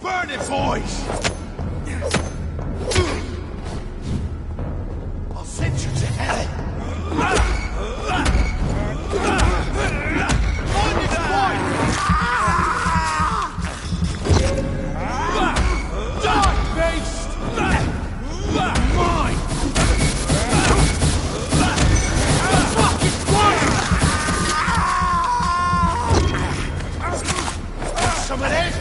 Burn it, boys! I'll send you to hell! On its point! Die, beast! Mine! Fucking quiet! Some of this!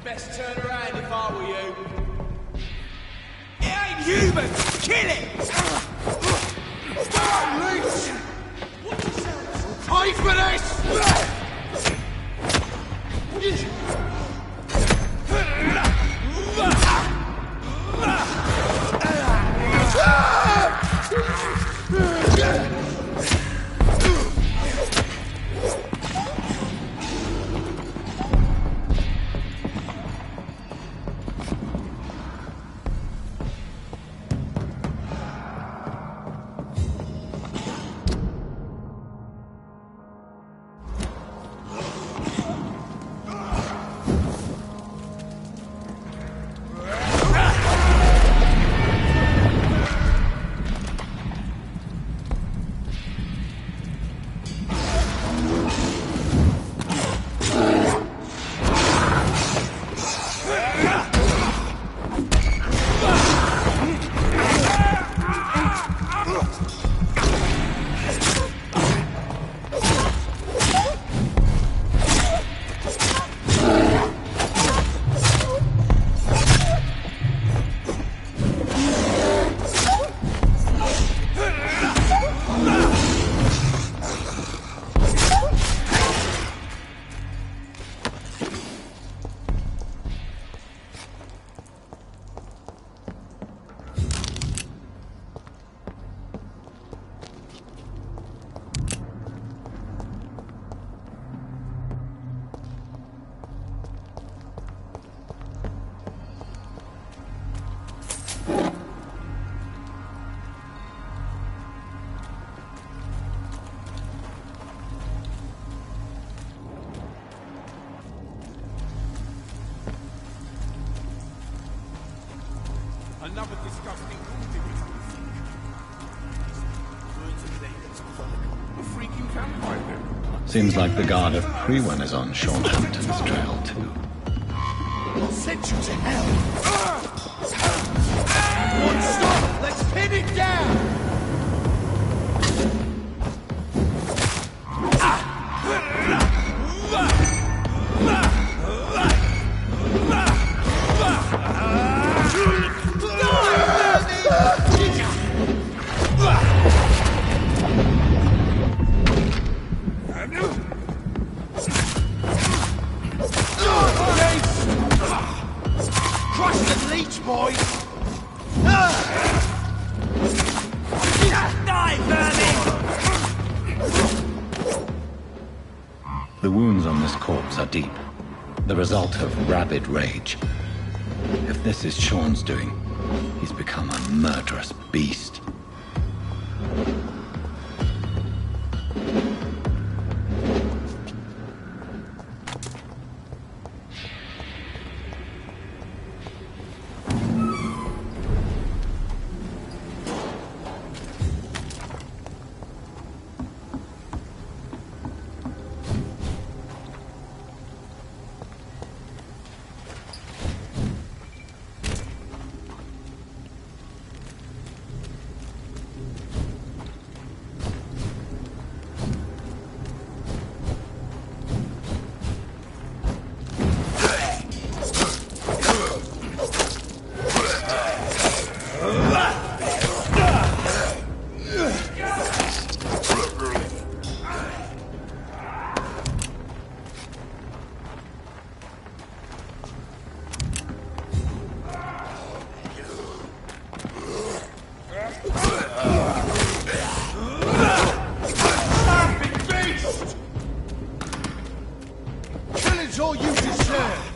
best turn around if I were you. It ain't human! Kill it! Leech! Watch yourselves! Pay for this! Another disgusting wounded. A freaking vampire. Seems like the guard of Prewen is on Sean Hampton's trail too. I'll send you to hell. One stop! Let's pin it down! Crush the leech, boys! Die, vermin! The wounds on this corpse are deep, the result of rabid rage. If this is Sean's doing, he's become a murderous beast. All you deserve.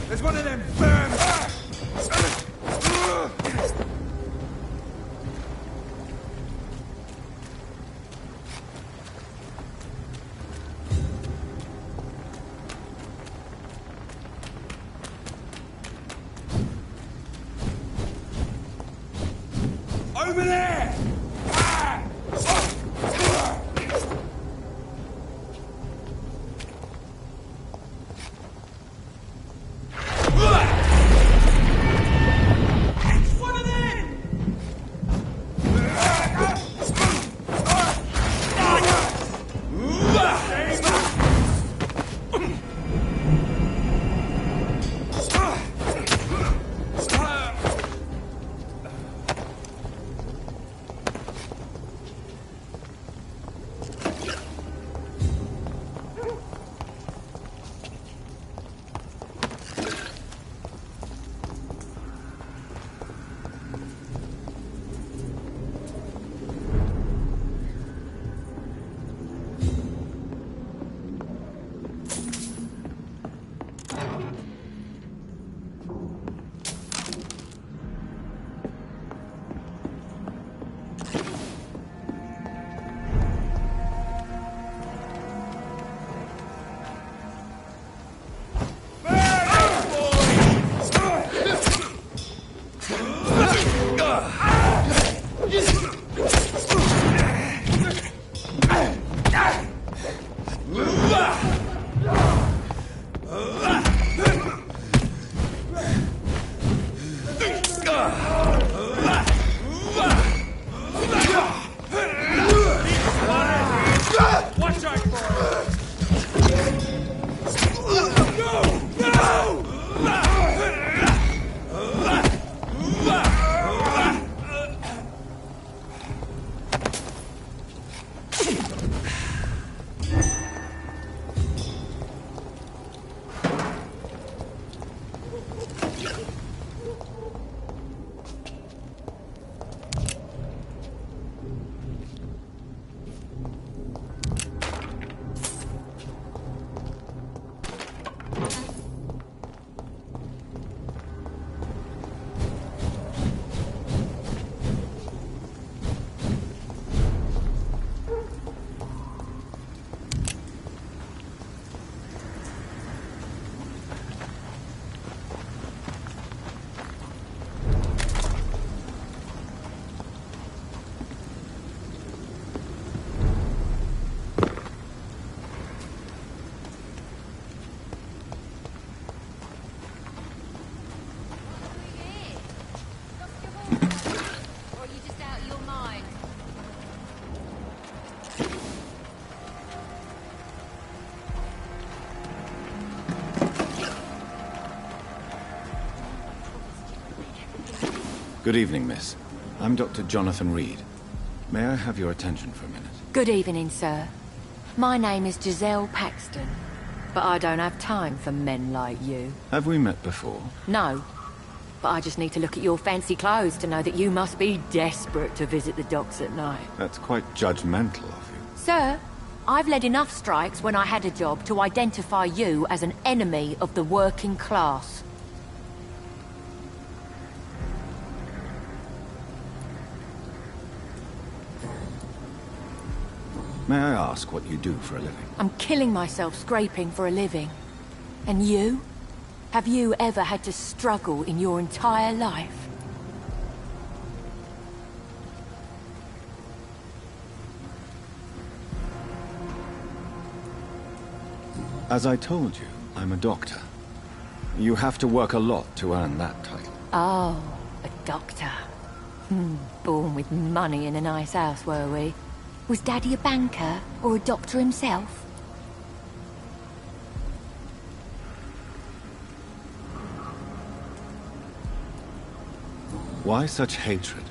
There's one of them vermin. Over there! Good evening, miss. I'm Dr. Jonathan Reed. May I have your attention for a minute? Good evening, sir. My name is Giselle Paxton, but I don't have time for men like you. Have we met before? No, but I just need to look at your fancy clothes to know that you must be desperate to visit the docks at night. That's quite judgmental of you. Sir, I've led enough strikes when I had a job to identify you as an enemy of the working class. May I ask what you do for a living? I'm killing myself scraping for a living. And you? Have you ever had to struggle in your entire life? As I told you, I'm a doctor. You have to work a lot to earn that title. Oh, a doctor. Born with money in a nice house, were we? Was Daddy a banker, or a doctor himself? Why such hatred?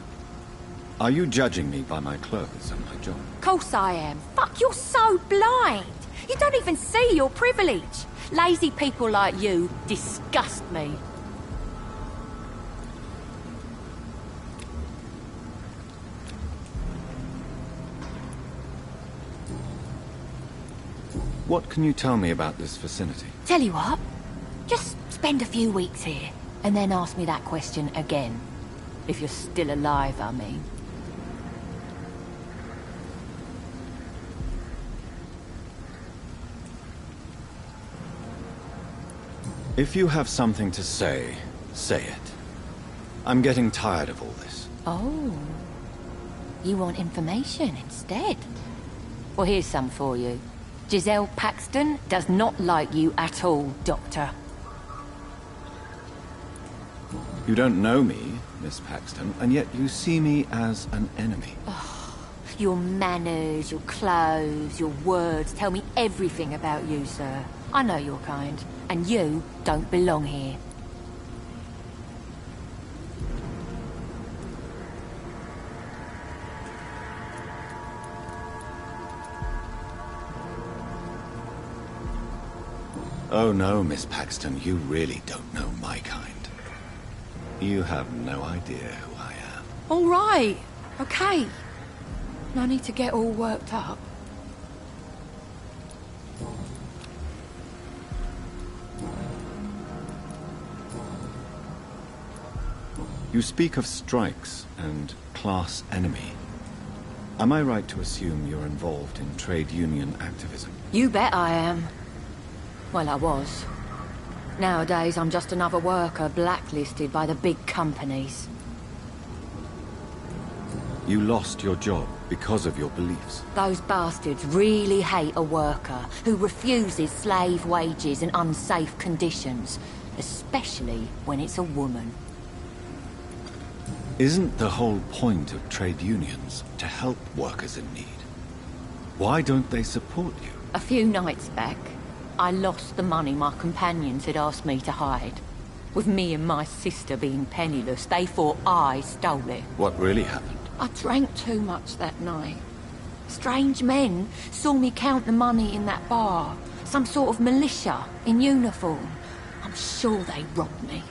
Are you judging me by my clothes and my job? Course I am. Fuck, you're so blind. You don't even see your privilege. Lazy people like you disgust me. What can you tell me about this vicinity? Tell you what, just spend a few weeks here, and then ask me that question again. If you're still alive, I mean. If you have something to say, say it. I'm getting tired of all this. Oh. You want information instead? Well, here's some for you. Giselle Paxton does not like you at all, Doctor. You don't know me, Miss Paxton, and yet you see me as an enemy. Your manners, your clothes, your words tell me everything about you, sir. I know your kind, and you don't belong here. Oh no, Miss Paxton, you really don't know my kind. You have no idea who I am. All right, okay. No need to get all worked up. You speak of strikes and class enemy. Am I right to assume you're involved in trade union activism? You bet I am. Well, I was. Nowadays, I'm just another worker blacklisted by the big companies. You lost your job because of your beliefs. Those bastards really hate a worker who refuses slave wages and unsafe conditions, especially when it's a woman. Isn't the whole point of trade unions to help workers in need? Why don't they support you? A few nights back, I lost the money my companions had asked me to hide. With me and my sister being penniless, they thought I stole it. What really happened? I drank too much that night. Strange men saw me count the money in that bar. Some sort of militia in uniform. I'm sure they robbed me.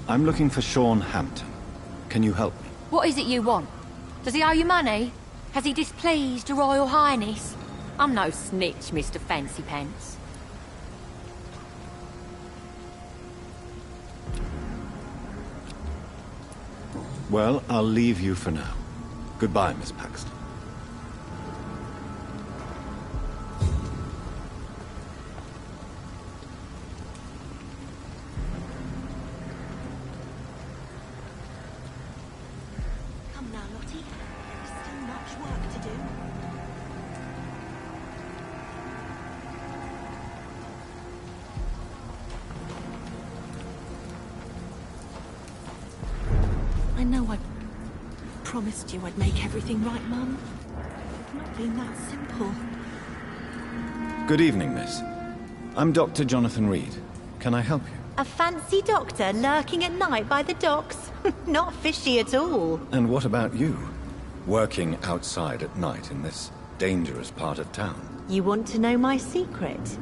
I'm looking for Sean Hampton. Can you help me? What is it you want? Does he owe you money? Has he displeased your Royal Highness? I'm no snitch, Mr. Fancy Pants. Well, I'll leave you for now. Goodbye, Miss Paxton. Come now, Lottie. There is still much work to do. I know I promised you I'd make everything right, Mum. It's not been that simple. Good evening, miss. I'm Dr. Jonathan Reed. Can I help you? A fancy doctor lurking at night by the docks? Not fishy at all. And what about you? Working outside at night in this dangerous part of town? You want to know my secret?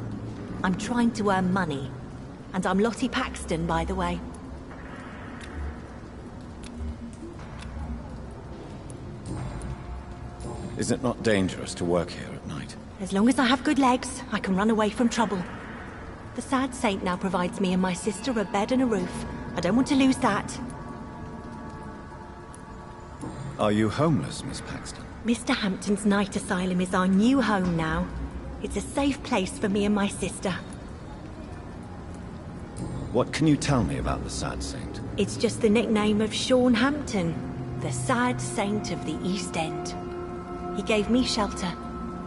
I'm trying to earn money. And I'm Lottie Paxton, by the way. Is it not dangerous to work here at night? As long as I have good legs, I can run away from trouble. The sad saint now provides me and my sister a bed and a roof. I don't want to lose that. Are you homeless, Miss Paxton? Mr. Hampton's night asylum is our new home now. It's a safe place for me and my sister. What can you tell me about the Sad Saint? It's just the nickname of Sean Hampton, the sad saint of the East End. He gave me shelter,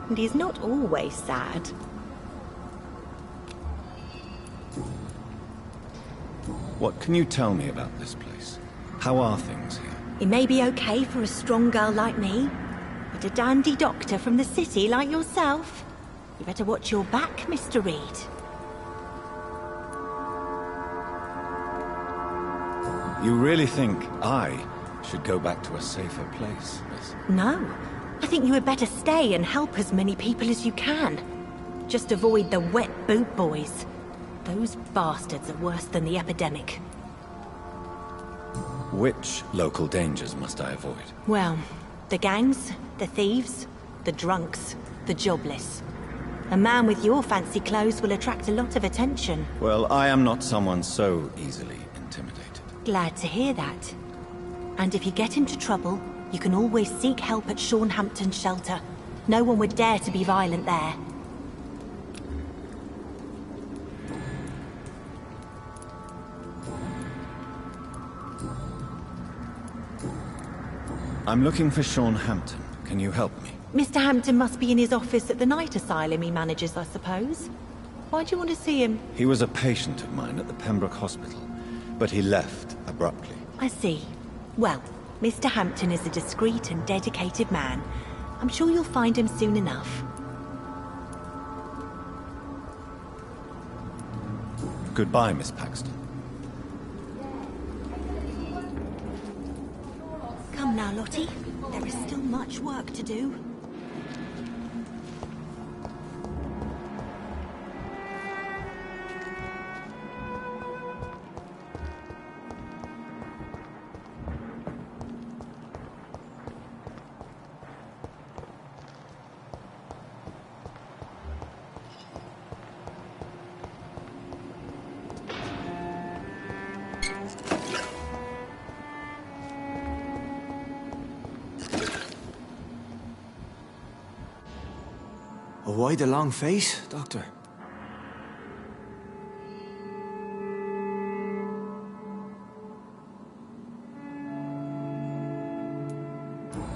and he's not always sad. What can you tell me about this place? How are things here? It may be okay for a strong girl like me, but a dandy doctor from the city like yourself, you better watch your back, Mr. Reed. You really think I should go back to a safer place, miss? No. I think you had better stay and help as many people as you can. Just avoid the wet boot boys. Those bastards are worse than the epidemic. Which local dangers must I avoid? Well, the gangs, the thieves, the drunks, the jobless. A man with your fancy clothes will attract a lot of attention. Well, I am not someone so easily intimidated. Glad to hear that. And if you get into trouble, you can always seek help at Sean Hampton's shelter. No one would dare to be violent there. I'm looking for Sean Hampton. Can you help me? Mr. Hampton must be in his office at the night asylum he manages, I suppose. Why do you want to see him? He was a patient of mine at the Pembroke Hospital, but he left abruptly. I see. Well, Mr. Hampton is a discreet and dedicated man. I'm sure you'll find him soon enough. Goodbye, Miss Paxton. Come now, Lottie. There is still much work to do. Why the long face, Doctor?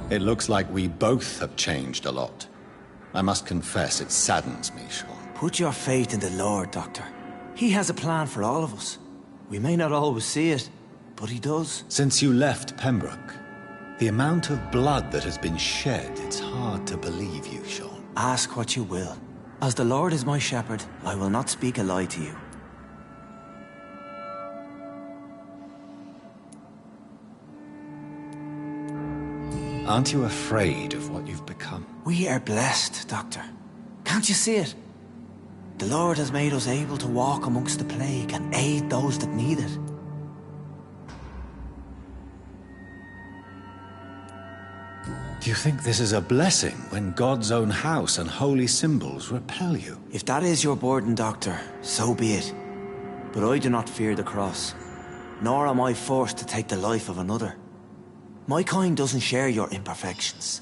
It looks like we both have changed a lot. I must confess, it saddens me, Sean. Put your faith in the Lord, Doctor. He has a plan for all of us. We may not always see it, but he does. Since you left Pembroke, the amount of blood that has been shed, it's hard to believe you, Sean. Ask what you will. As the Lord is my shepherd, I will not speak a lie to you. Aren't you afraid of what you've become? We are blessed, Doctor. Can't you see it? The Lord has made us able to walk amongst the plague and aid those that need it. Do you think this is a blessing when God's own house and holy symbols repel you? If that is your burden, Doctor, so be it. But I do not fear the cross, nor am I forced to take the life of another. My kind doesn't share your imperfections.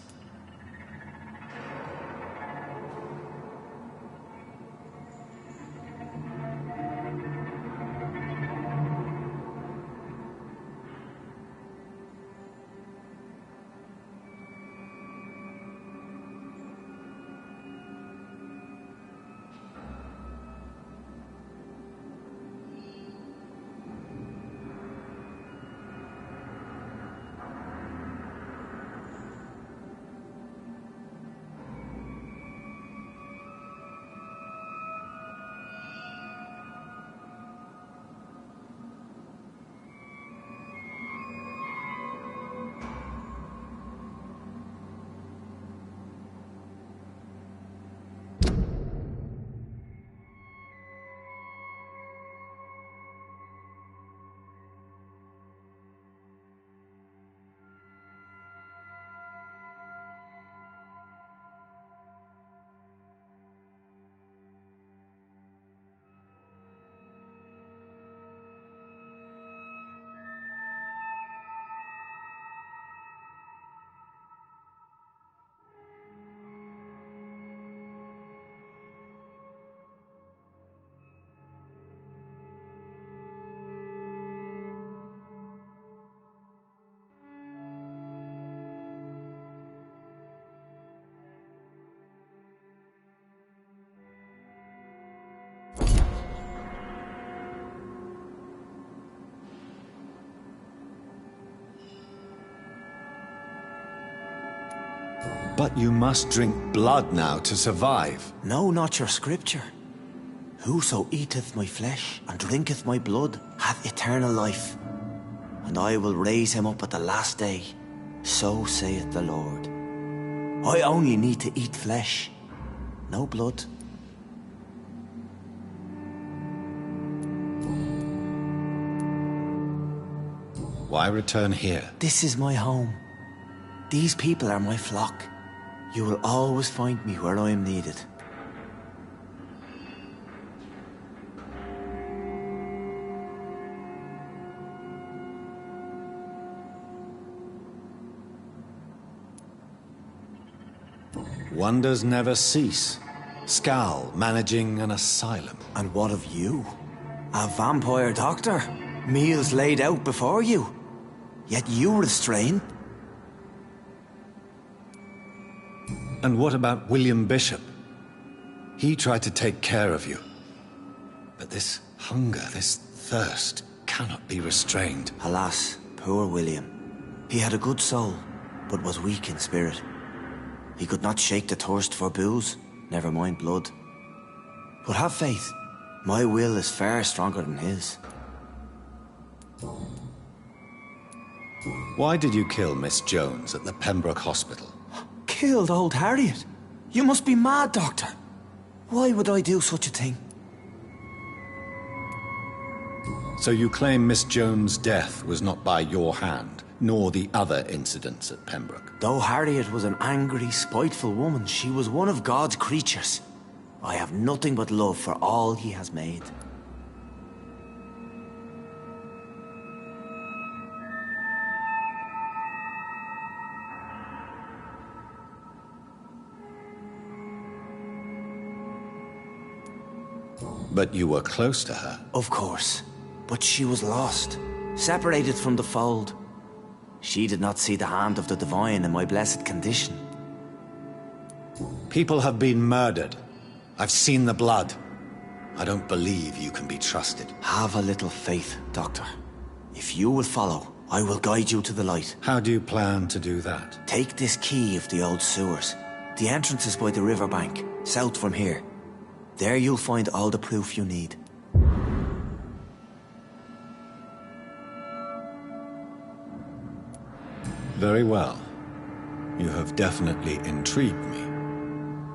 But you must drink blood now to survive. No, not your scripture. Whoso eateth my flesh and drinketh my blood hath eternal life, and I will raise him up at the last day. So saith the Lord. I only need to eat flesh, no blood. Why return here? This is my home. These people are my flock. You will always find me where I am needed. Wonders never cease. Scal managing an asylum. And what of you? A vampire doctor? Meals laid out before you. Yet you restrain. And what about William Bishop? He tried to take care of you. But this hunger, this thirst, cannot be restrained. Alas, poor William. He had a good soul, but was weak in spirit. He could not shake the thirst for booze, never mind blood. But have faith. My will is far stronger than his. Why did you kill Miss Jones at the Pembroke Hospital? Killed old Harriet? You must be mad, Doctor. Why would I do such a thing? So you claim Miss Jones' death was not by your hand, nor the other incidents at Pembroke? Though Harriet was an angry, spiteful woman, she was one of God's creatures. I have nothing but love for all he has made. But you were close to her. Of course. But she was lost, separated from the fold. She did not see the hand of the divine in my blessed condition. People have been murdered. I've seen the blood. I don't believe you can be trusted. Have a little faith, Doctor. If you will follow, I will guide you to the light. How do you plan to do that? Take this key of the old sewers. The entrance is by the riverbank, south from here. There you'll find all the proof you need. Very well. You have definitely intrigued me.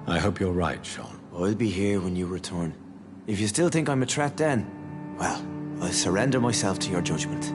I hope you're right, Sean. I'll be here when you return. If you still think I'm a threat then, well, I'll surrender myself to your judgment.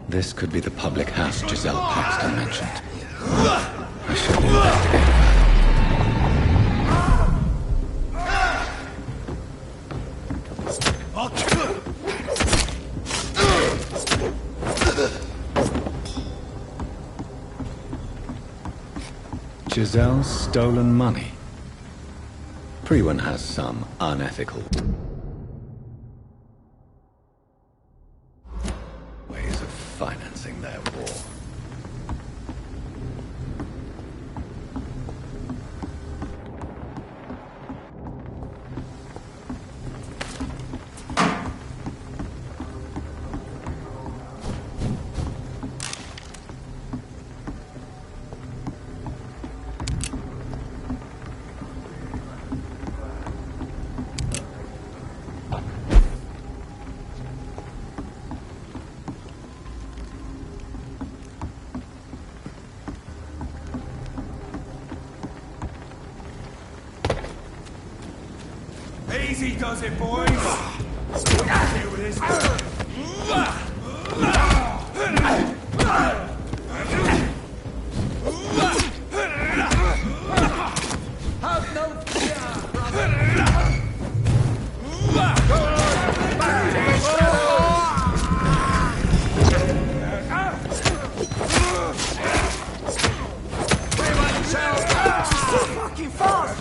This could be the public house Giselle Paxton mentioned. I should investigate further. Giselle's stolen money. Everyone has some unethical ways of financing their war. Easy does it, boys. Deal with this. Have no fear, brother. Fucking fast!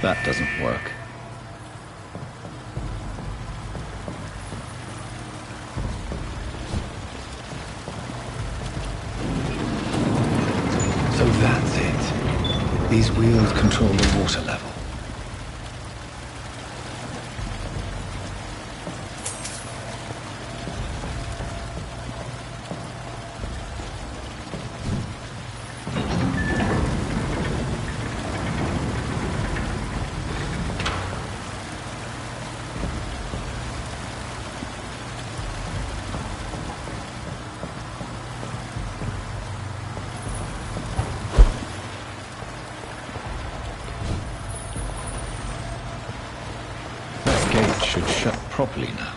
That doesn't work. So that's it. These wheels control the water level. Should shut properly now.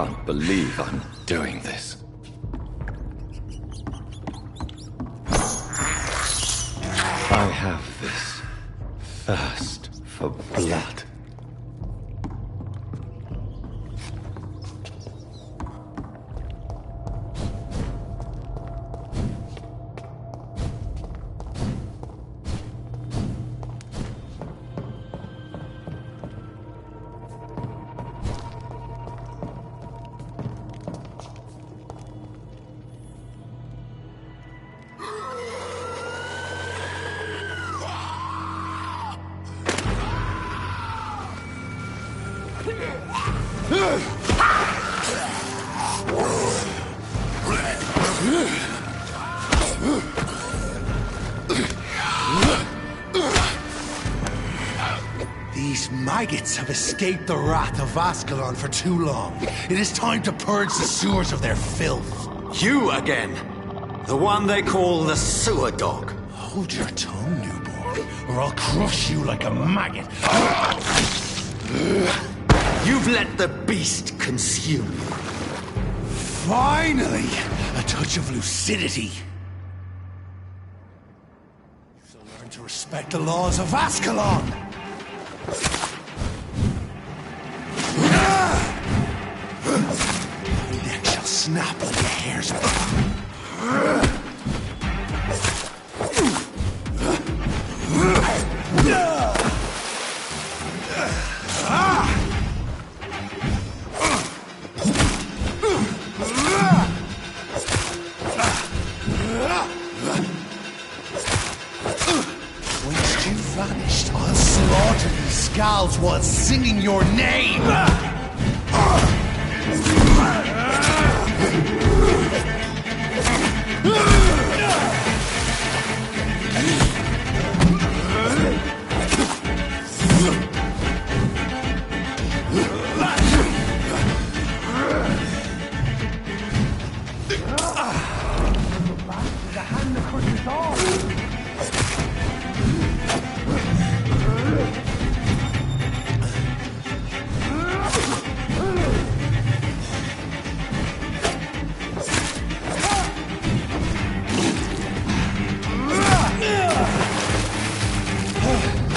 can't believe I'm doing this. I have this thirst for blood. These maggots have escaped the wrath of Ascalon for too long. It is time to purge the sewers of their filth. You again! The one they call the sewer dog. Hold your tongue, newborn, or I'll crush you like a maggot. You've let the beast consume you. Finally! A touch of lucidity. You shall learn to respect the laws of Ascalon! Your neck shall snap like a hare's Once you vanished, I'll slaughter these skulls while singing your name!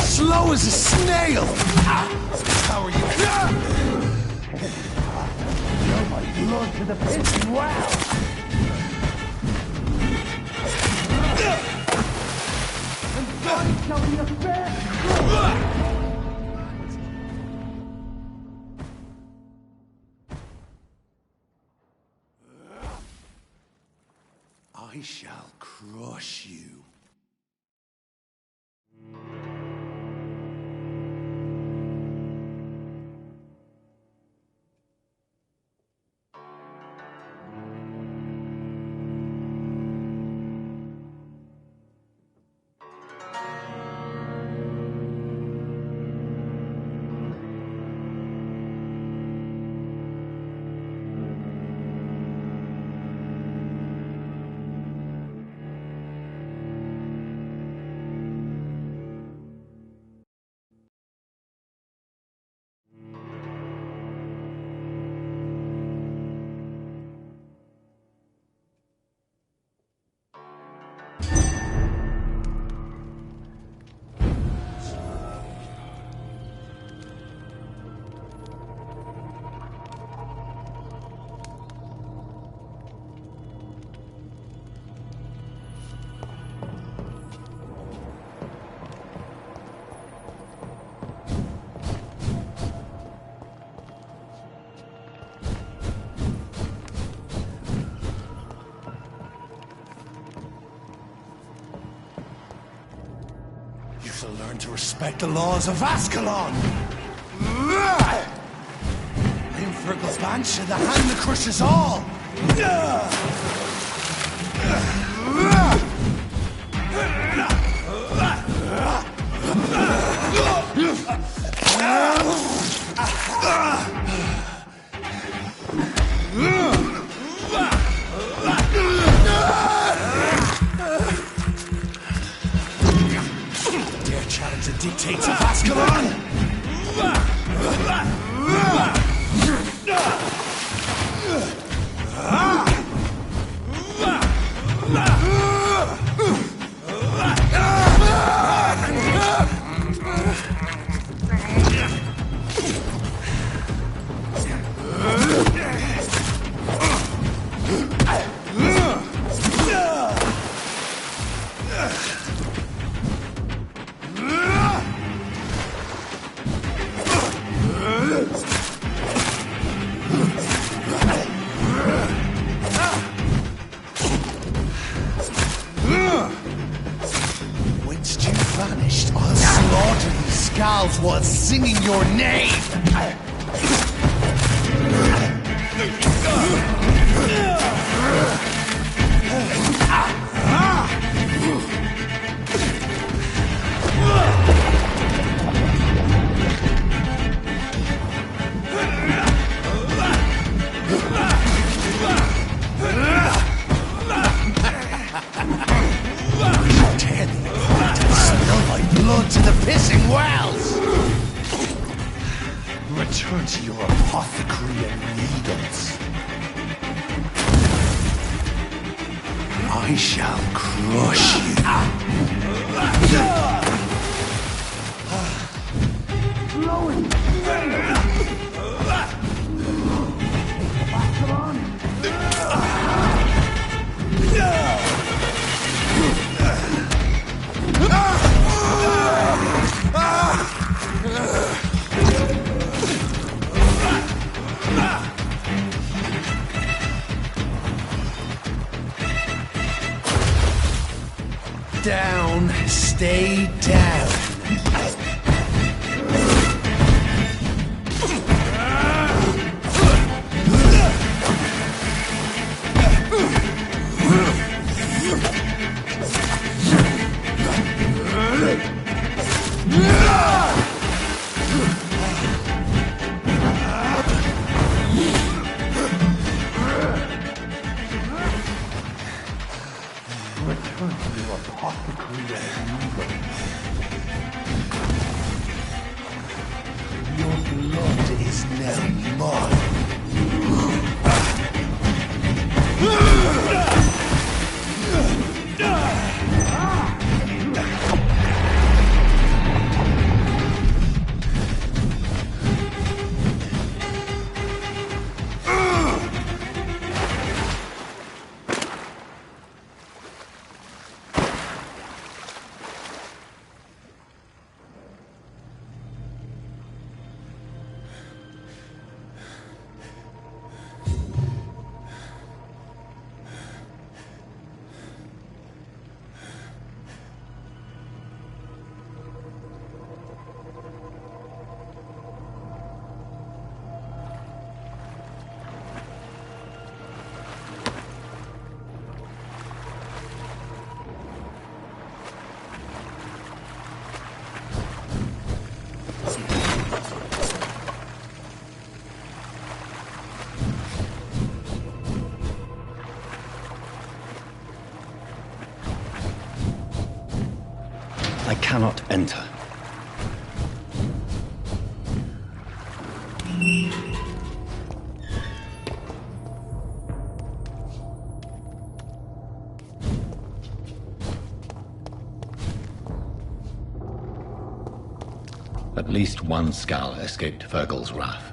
Slow as a snail! How are you? Show my blood to the pit and wow! And God shall be a fair I shall crush you. You shall learn to respect the laws of Ascalon! I'm Virgil Banshee, the hand that crushes all! Dare challenge the dictates of Ascalon? While singing your name! Tear the apart and spill my blood to the pissing wells! Return to your apothecary and needles. I shall crush Down, stay down. Your blood is now mine. I cannot enter. At least one Skull escaped Fergal's wrath.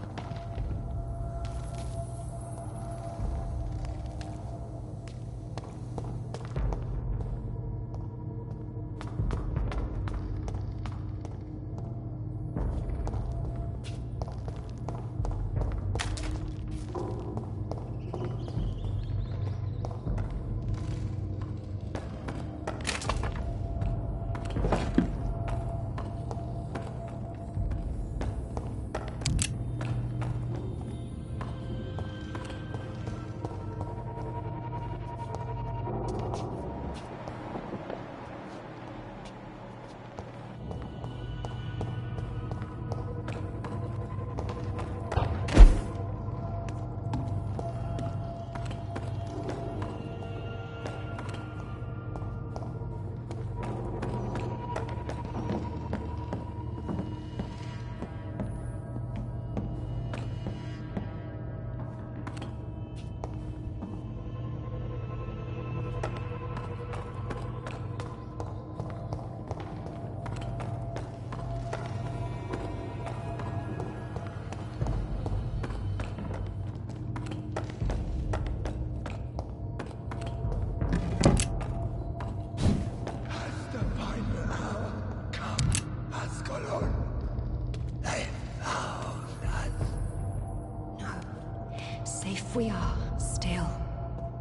we are still.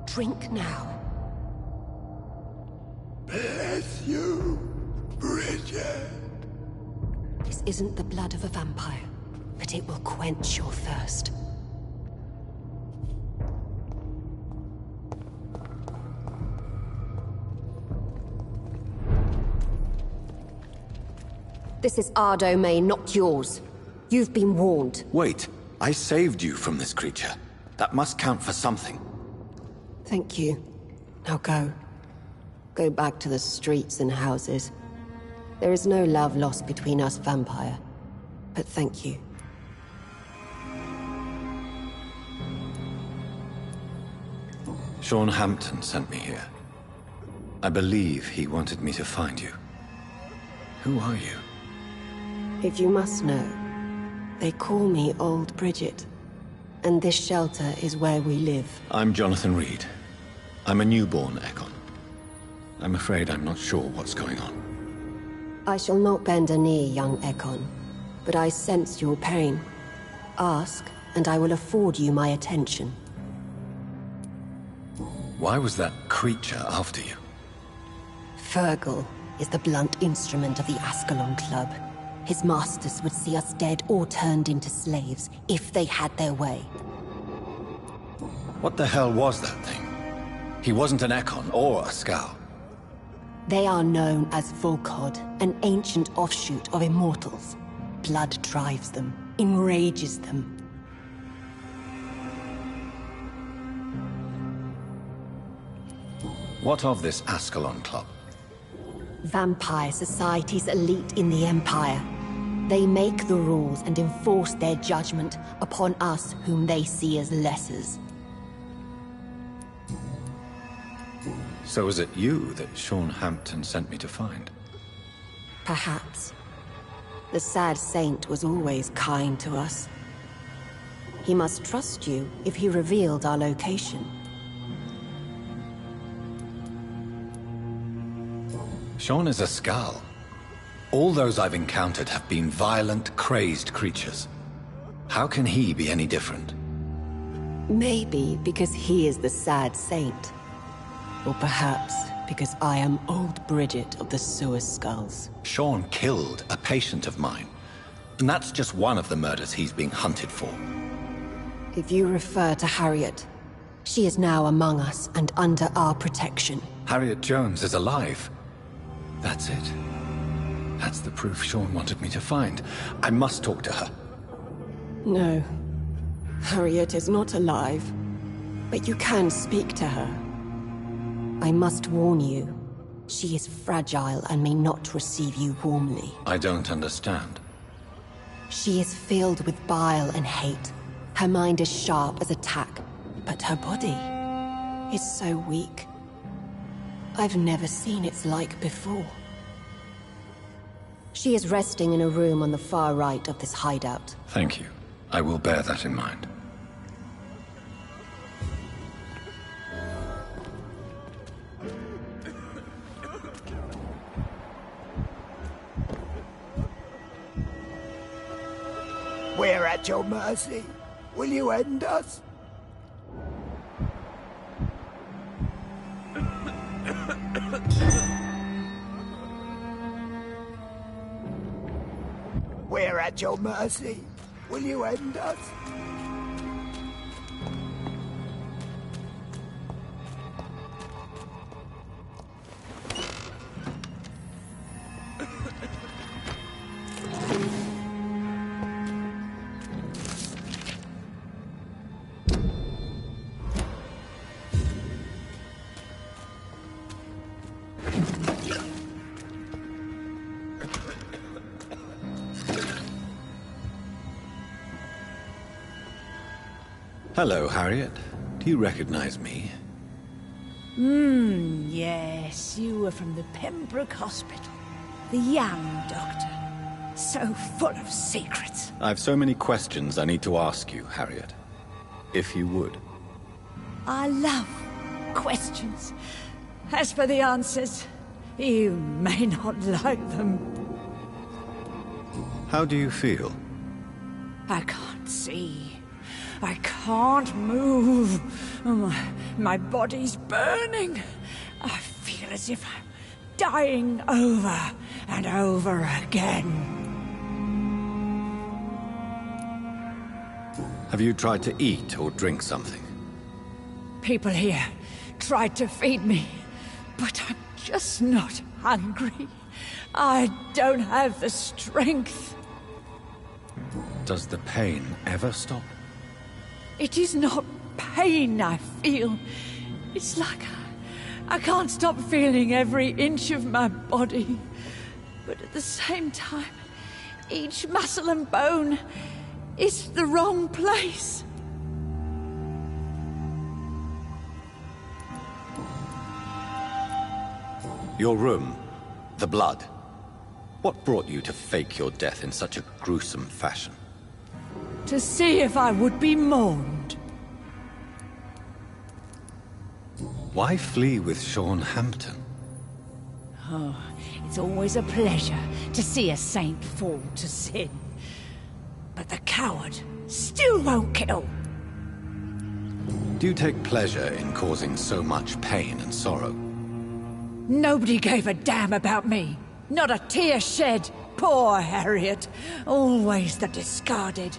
Drink now. Bless you, Bridget. This isn't the blood of a vampire, but it will quench your thirst. This is our domain, not yours. You've been warned. Wait, I saved you from this creature. That must count for something. Thank you. Now go. Go back to the streets and houses. There is no love lost between us, vampire. But thank you. Sean Hampton sent me here. I believe he wanted me to find you. Who are you? If you must know, they call me Old Bridget. And this shelter is where we live. I'm Jonathan Reed. I'm a newborn Ekon. I'm afraid I'm not sure what's going on. I shall not bend a knee, young Ekon. But I sense your pain. Ask, and I will afford you my attention. Why was that creature after you? Fergal is the blunt instrument of the Ascalon Club. His masters would see us dead or turned into slaves, if they had their way. What the hell was that thing? He wasn't an Ekon or a Scowl. They are known as Volkod, an ancient offshoot of immortals. Blood drives them, enrages them. What of this Ascalon Club? Vampire society's elite in the Empire. They make the rules and enforce their judgment upon us whom they see as lessers. So was it you that Sean Hampton sent me to find? Perhaps. The sad saint was always kind to us. He must trust you if he revealed our location. Sean is a Scowl. All those I've encountered have been violent, crazed creatures. How can he be any different? Maybe because he is the sad saint. Or perhaps because I am Old Bridget of the Sewer Skulls. Sean killed a patient of mine. And that's just one of the murders he's being hunted for. If you refer to Harriet, she is now among us and under our protection. Harriet Jones is alive. That's it. That's the proof Sean wanted me to find. I must talk to her. No. Harriet is not alive. But you can speak to her. I must warn you. She is fragile and may not receive you warmly. I don't understand. She is filled with bile and hate. Her mind is sharp as a tack, but her body is so weak. I've never seen its like before. She is resting in a room on the far right of this hideout. Thank you. I will bear that in mind. We're at your mercy. Will you end us? We're at your mercy. Will you end us? Hello, Harriet. Do you recognize me? Yes, you were from the Pembroke Hospital. The young doctor. So full of secrets. I've so many questions I need to ask you, Harriet. If you would. I love questions. As for the answers, you may not like them. How do you feel? I can't see. I can't move. My body's burning. I feel as if I'm dying over and over again. Have you tried to eat or drink something? People here tried to feed me, but I'm just not hungry. I don't have the strength. Does the pain ever stop? It is not pain I feel. It's like I can't stop feeling every inch of my body. But at the same time, each muscle and bone is the wrong place. Your room, the blood. What brought you to fake your death in such a gruesome fashion? To see if I would be mourned. Why flee with Sean Hampton? Oh, it's always a pleasure to see a saint fall to sin. But the coward still won't kill. Do you take pleasure in causing so much pain and sorrow? Nobody gave a damn about me. Not a tear shed. Poor Harriet. Always the discarded.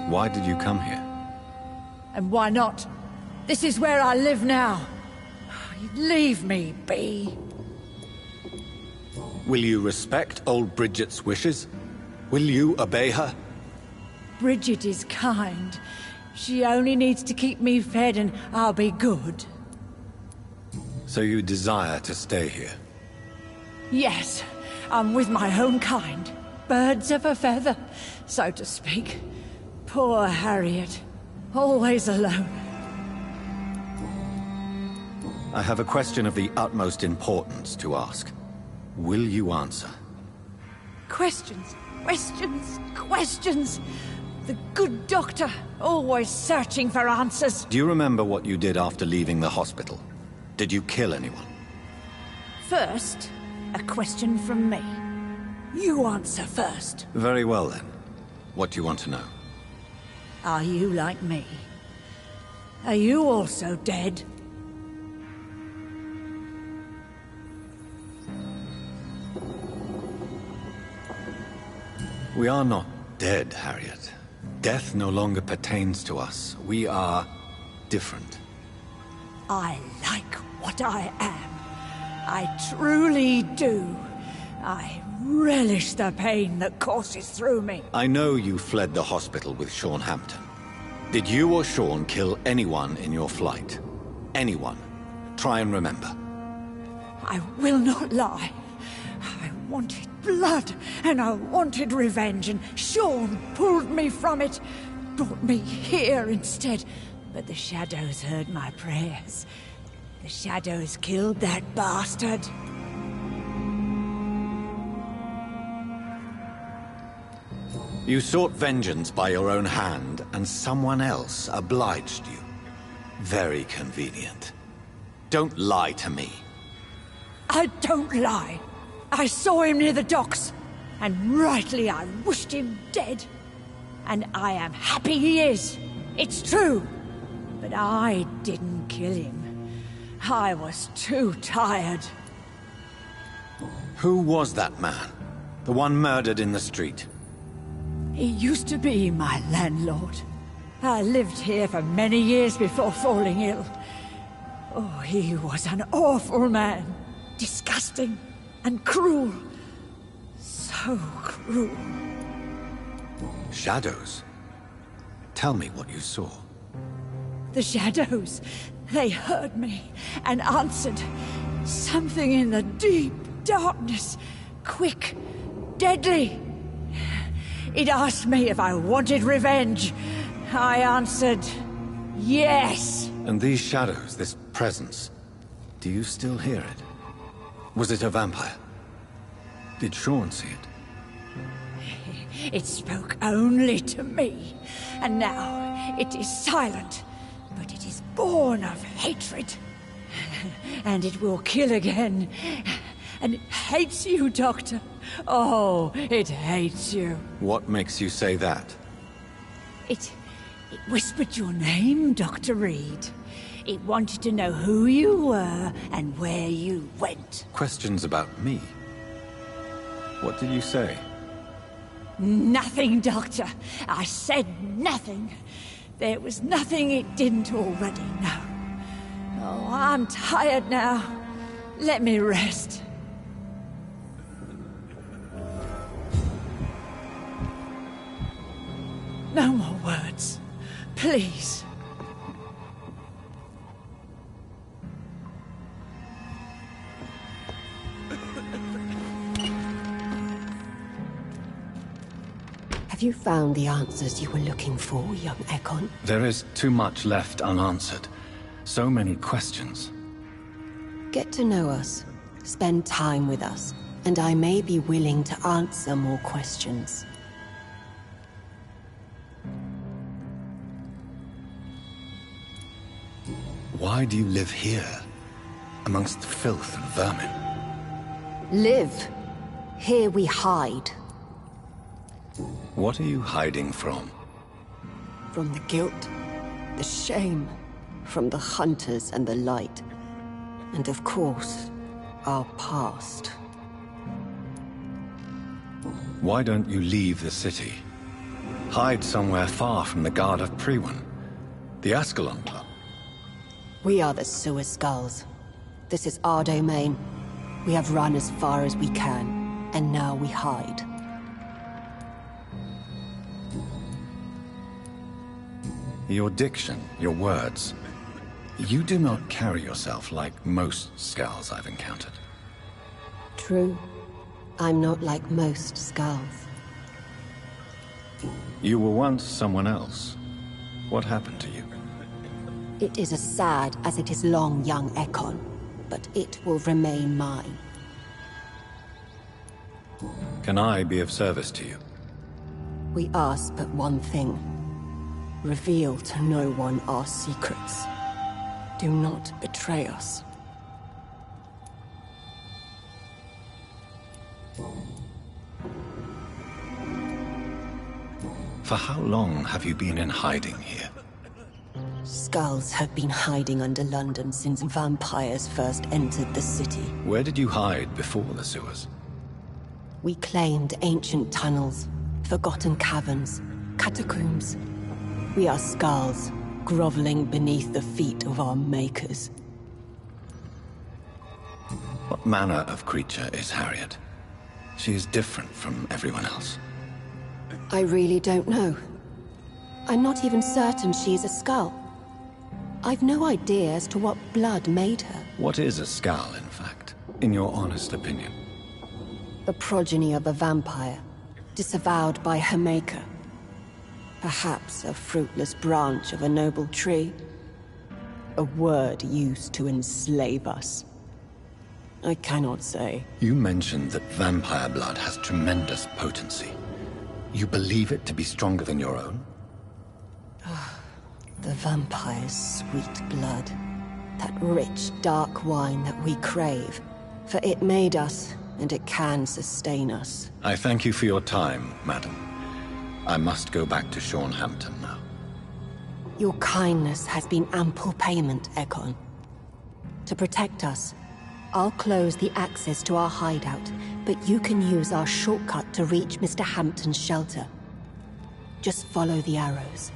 Why did you come here? And why not? This is where I live now. Leave me be. Will you respect old Bridget's wishes? Will you obey her? Bridget is kind. She only needs to keep me fed and I'll be good. So you desire to stay here? Yes, I'm with my own kind. Birds of a feather, so to speak. Poor Harriet. Always alone. I have a question of the utmost importance to ask. Will you answer? Questions, questions, questions. The good doctor, always searching for answers. Do you remember what you did after leaving the hospital? Did you kill anyone? First, a question from me. You answer first. Very well then. What do you want to know? Are you like me? Are you also dead? We are not dead, Harriet. Death no longer pertains to us. We are different. I like what I am. I truly do. I relish the pain that courses through me. I know you fled the hospital with Sean Hampton. Did you or Sean kill anyone in your flight? Anyone? Try and remember. I will not lie. I wanted blood, and I wanted revenge, and Sean pulled me from it, brought me here instead. But the shadows heard my prayers. The shadows killed that bastard. You sought vengeance by your own hand, and someone else obliged you. Very convenient. Don't lie to me. I don't lie. I saw him near the docks, and rightly I wished him dead. And I am happy he is. It's true. But I didn't kill him. I was too tired. Who was that man? The one murdered in the street? He used to be my landlord. I lived here for many years before falling ill. Oh, he was an awful man. Disgusting and cruel. So cruel. Shadows? Tell me what you saw. The shadows, they heard me and answered. Something in the deep darkness. Quick, deadly. It asked me if I wanted revenge. I answered, yes. And these shadows, this presence, do you still hear it? Was it a vampire? Did Sean see it? It spoke only to me, and now it is silent, but it is born of hatred. And it will kill again, and it hates you, Doctor. Oh, it hates you. What makes you say that? It whispered your name, Dr. Reed. It wanted to know who you were and where you went. Questions about me? What did you say? Nothing, Doctor. I said nothing. There was nothing it didn't already know. Oh, I'm tired now. Let me rest. No more words. Please. Have you found the answers you were looking for, young Ekon? There is too much left unanswered. So many questions. Get to know us, spend time with us, and I may be willing to answer more questions. Why do you live here, amongst the filth and vermin? Live. Here we hide. What are you hiding from? From the guilt, the shame, from the hunters and the light. And of course, our past. Why don't you leave the city? Hide somewhere far from the Guard of Priwen, the Ascalon Club. We are the Sewer Skulls. This is our domain. We have run as far as we can, and now we hide. Your diction, your words. You do not carry yourself like most Skulls I've encountered. True. I'm not like most Skulls. You were once someone else. What happened to you? It is as sad as it is long, young Ekon, but it will remain mine. Can I be of service to you? We ask but one thing. Reveal to no one our secrets. Do not betray us. For how long have you been in hiding here? Skulls have been hiding under London since vampires first entered the city. Where did you hide before the sewers? We claimed ancient tunnels, forgotten caverns, catacombs. We are Skulls, groveling beneath the feet of our makers. What manner of creature is Harriet? She is different from everyone else. I really don't know. I'm not even certain she is a Skull. I've no idea as to what blood made her. What is a Skull, in fact, in your honest opinion? The progeny of a vampire, disavowed by her maker. Perhaps a fruitless branch of a noble tree. A word used to enslave us. I cannot say. You mentioned that vampire blood has tremendous potency. You believe it to be stronger than your own? The vampire's sweet blood. That rich, dark wine that we crave. For it made us, and it can sustain us. I thank you for your time, madam. I must go back to Shornhampton now. Your kindness has been ample payment, Ekon. To protect us, I'll close the access to our hideout, but you can use our shortcut to reach Mr. Hampton's shelter. Just follow the arrows.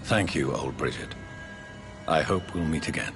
Thank you, old Bridget. I hope we'll meet again.